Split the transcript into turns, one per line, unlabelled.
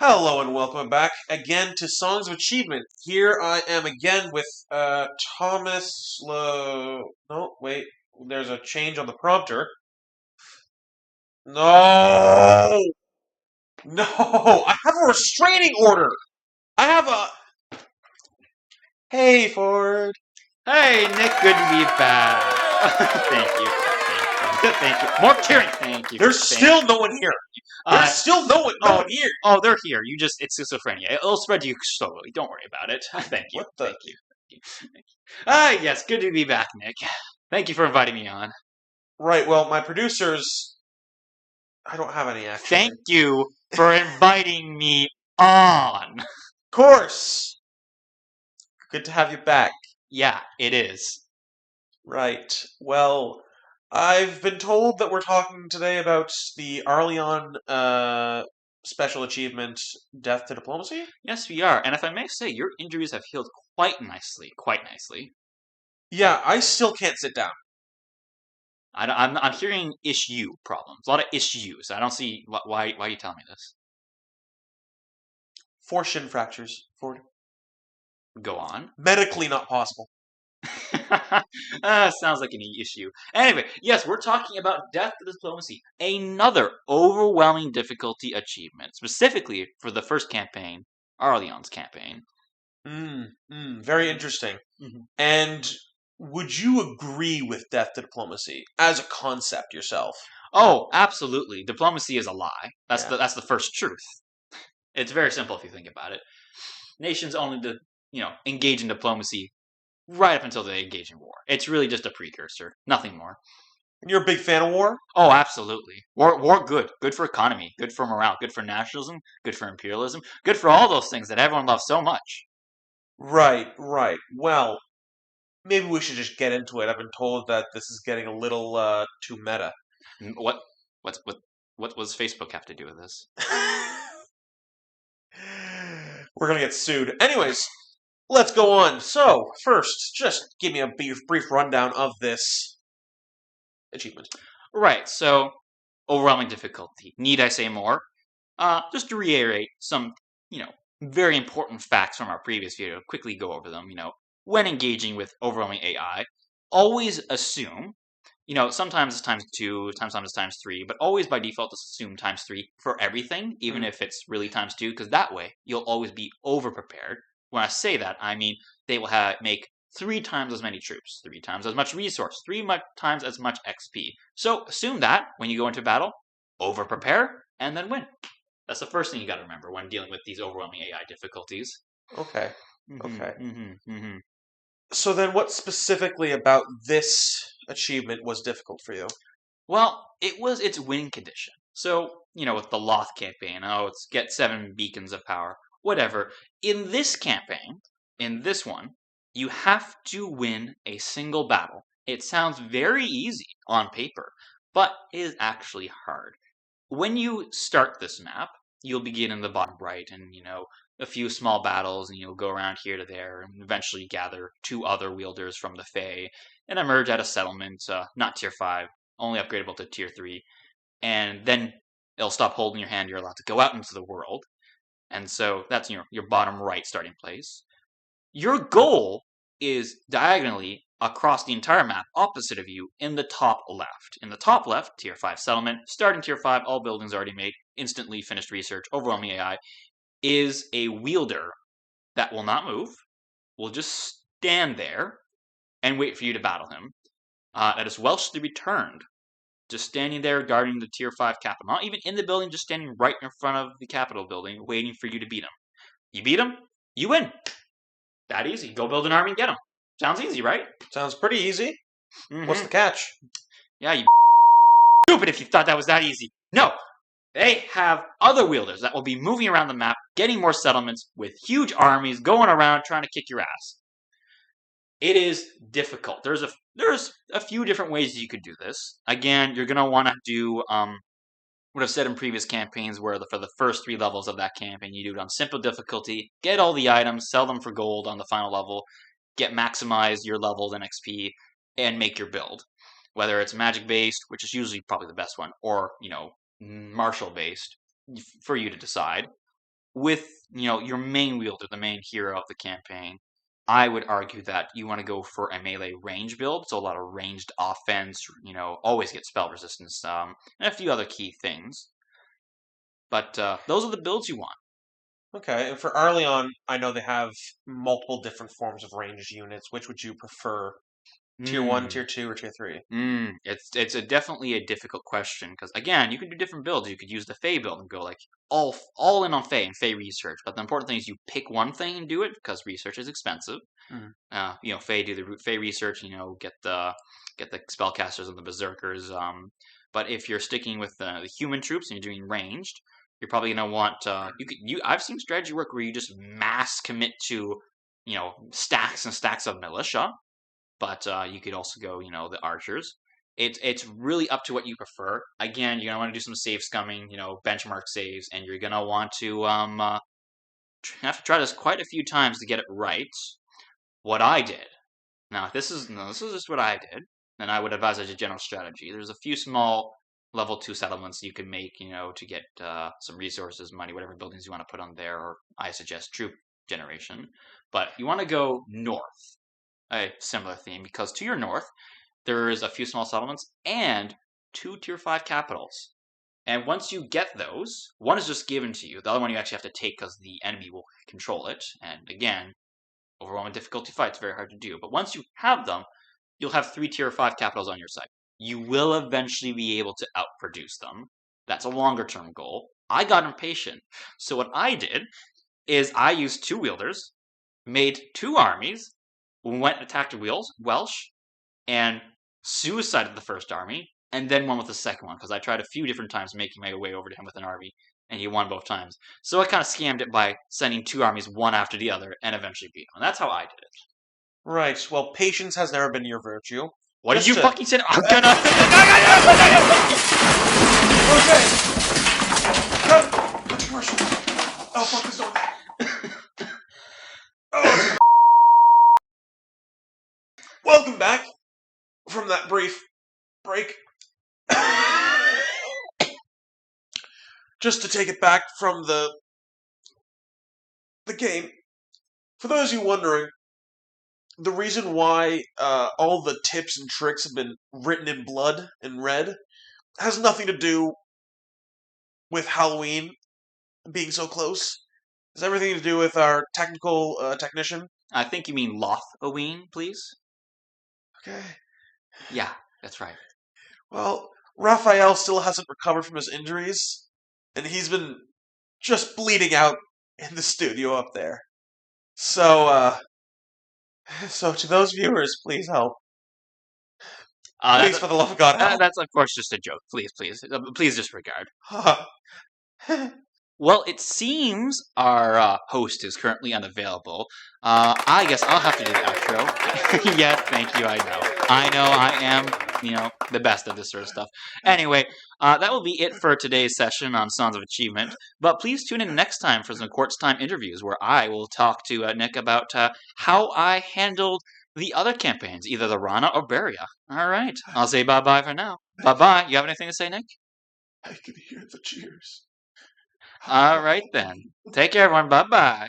Hello and welcome back again to Songs of Achievement. Here I am again with Thomas. No, wait. There's a change on the prompter. No, no. I have a restraining order. I have a. Hey, Ford.
Hey, Nick, good to be back. Thank you. Thank you. More cheering. Thank you.
There's still no one here. There's still no one here.
Oh, they're here. It's schizophrenia. It'll spread to you slowly. Don't worry about it. Thank you.
What the?
Thank you. Yes, good to be back, Nick. Thank you for inviting me on.
Right. Well, my producers. I don't have any actually.
Thank you for inviting me on.
Of course. Good to have you back.
Yeah, it is.
Right. Well, I've been told that we're talking today about the Arleon special achievement, Death to Diplomacy.
Yes, we are. And if I may say, your injuries have healed quite nicely. Quite nicely.
Yeah, I still can't sit down.
I'm hearing issue problems. A lot of issues. I don't see why are you telling me this?
4 shin fractures. 4.
Go on.
Medically not possible.
Sounds like an issue. Anyway, yes, we're talking about Death to Diplomacy, another overwhelming difficulty achievement, specifically for the first campaign, Arleon's campaign.
Very interesting.
Mm-hmm.
And would you agree with Death to Diplomacy as a concept yourself?
Oh, absolutely. Diplomacy is a lie. That's
Yeah.
the first truth. It's very simple if you think about it. Nations only engage in diplomacy right up until they engage in war. It's really just a precursor, nothing more.
And you're a big fan of war?
Oh, absolutely. War good. Good for economy, good for morale, good for nationalism, good for imperialism, good for all those things that everyone loves so much.
Right. Well, maybe we should just get into it. I've been told that this is getting a little too meta.
What does Facebook have to do with this?
We're gonna get sued. Anyways, let's go on. So, first, just give me a brief rundown of this achievement.
Right, so overwhelming difficulty. Need I say more? Just to reiterate some, very important facts from our previous video, quickly go over them, when engaging with overwhelming AI, always assume, sometimes it's times 2, sometimes it's times 3, but always by default assume times 3 for everything, even if it's really times 2, because that way you'll always be over-prepared. When I say that, I mean they will make 3 times as many troops, 3 times as much resource, 3 times as much XP. So assume that when you go into battle, over-prepare, and then win. That's the first thing you got to remember when dealing with these overwhelming AI difficulties.
Okay. So then what specifically about this achievement was difficult for you?
Well, it's its winning condition. So, with the Loth campaign, it's get 7 beacons of power, whatever. In this campaign, in this one, you have to win a single battle. It sounds very easy on paper, but it is actually hard. When you start this map, you'll begin in the bottom right and, a few small battles, and you'll go around here to there and eventually gather 2 other wielders from the Fae and emerge at a settlement, not tier 5, only upgradable to tier 3. And then it'll stop holding your hand, you're allowed to go out into the world. And so that's your bottom right starting place. Your goal is diagonally across the entire map opposite of you in the top left. In the top left, tier 5 settlement, starting tier 5, all buildings already made, instantly finished research, overwhelming AI, is a wielder that will not move, will just stand there and wait for you to battle him. That is Welshly returned, just standing there guarding the tier 5 capital. Not even in the building, just standing right in front of the capital building, waiting for you to beat him. You beat him, you win. That easy. Go build an army and get him. Sounds easy, right?
Sounds pretty easy. What's the catch?
Yeah, you stupid if you thought that was that easy. No, they have other wielders that will be moving around the map, getting more settlements with huge armies, going around trying to kick your ass. It is difficult. There's a few different ways you could do this. Again, you're gonna want to do what I've said in previous campaigns, where for the first 3 levels of that campaign, you do it on simple difficulty, get all the items, sell them for gold on the final level, maximize your levels and XP, and make your build. Whether it's magic based, which is usually probably the best one, or martial based, for you to decide. with your main wielder, the main hero of the campaign, I would argue that you want to go for a melee range build, so a lot of ranged offense, always get spell resistance, and a few other key things. But those are the builds you want.
Okay, and for Arleon, I know they have multiple different forms of ranged units. Which would you prefer? Tier 1, Tier 2, or Tier 3?
It's definitely a difficult question because again, you can do different builds. You could use the Fey build and go like all in on Fey and Fey research. But the important thing is you pick one thing and do it because research is expensive. Fey do the Fey research. Get the spellcasters and the berserkers. But if you're sticking with the human troops and you're doing ranged, you're probably gonna want I've seen strategy work where you just mass commit to stacks and stacks of militia. But you could also go, the archers. It's really up to what you prefer. Again, you're gonna want to do some save scumming, benchmark saves, and you're gonna want to have to try this quite a few times to get it right. What I did. Now, this is just what I did, and I would advise as a general strategy. There's a few small level 2 settlements you can make, to get some resources, money, whatever buildings you want to put on there. Or I suggest troop generation, but you want to go north. A similar theme because to your north there is a few small settlements and 2 tier 5 capitals, and once you get those, one is just given to you, the other one you actually have to take because the enemy will control it, and again, overwhelming difficulty fights, very hard to do, but once you have them, you'll have 3 tier 5 capitals on your side. You will eventually be able to outproduce them. That's a longer term goal. I got impatient, so what I did is I used 2 wielders, made 2 armies, went and attacked Welsh, and suicided the first army, and then won with the second one, because I tried a few different times making my way over to him with an army, and he won both times. So I kind of scammed it by sending 2 armies one after the other, and eventually beat him. And that's how I did it.
Right, well, patience has never been your virtue.
What did you fucking say? I'm gonna...
Okay! Cut commercial! Oh, fuck this door. Oh, welcome back from that brief break. Just to take it back from the game. For those of you wondering, the reason why all the tips and tricks have been written in blood and red has nothing to do with Halloween being so close. It has everything to do with our technical technician.
I think you mean Lothoween, please?
Okay.
Yeah, that's right.
Well, Raphael still hasn't recovered from his injuries, and he's been just bleeding out in the studio up there. So to those viewers, please help. Please, for the love of God, help.
That's, of course, just a joke. Please disregard. Well, it seems our host is currently unavailable. I guess I'll have to do the outro. Yes, thank you, I know I am, the best at this sort of stuff. Anyway, that will be it for today's session on Sons of Achievement, but please tune in next time for some Quartz Time interviews where I will talk to Nick about how I handled the other campaigns, either the Rana or Beria. Alright, I'll say bye-bye for now. Bye-bye. You have anything to say, Nick?
I can hear the cheers.
Alright then. Take care, everyone. Bye-bye.